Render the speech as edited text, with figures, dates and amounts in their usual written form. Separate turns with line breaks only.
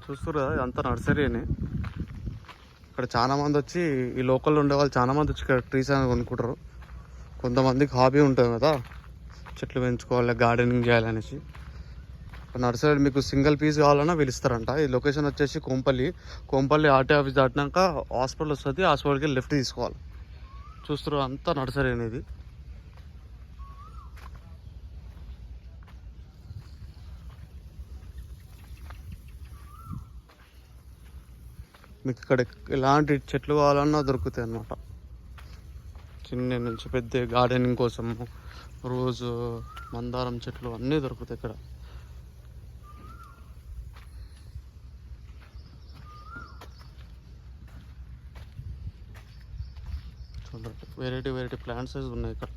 చూస్తారు కదా ఇదంతా నర్సరీ అని. ఇక్కడ చాలా మంది వచ్చి ఈ లోకల్లో ఉండే వాళ్ళు చాలా మంది వచ్చి ఇక్కడ ట్రీస్ అని కొనుక్కుంటారు. కొంతమందికి హాబీ ఉంటుంది కదా చెట్లు పెంచుకోవాలి, గార్డెనింగ్ చేయాలనేసి. నర్సరీ మీకు సింగిల్ పీస్ కావాలన్నా పిలుస్తారంట. ఈ లొకేషన్ వచ్చేసి కోంపల్లి ఆర్టీ ఆఫీస్ దాటినాక హాస్పిటల్ వస్తుంది. హాస్పిటల్కి లెఫ్ట్ తీసుకోవాలి. చూస్తారు అంతా నర్సరీ అనేది. మీకు ఇక్కడ ఎలాంటి చెట్లు కావాలన్నా దొరుకుతాయి అన్నమాట. చిన్న నుంచి పెద్ద గార్డెనింగ్ కోసం రోజు మందారం చెట్లు అన్నీ దొరుకుతాయి ఇక్కడ. చూడండి వెరైటీ ప్లాంట్స్ ఉన్నాయి ఇక్కడ.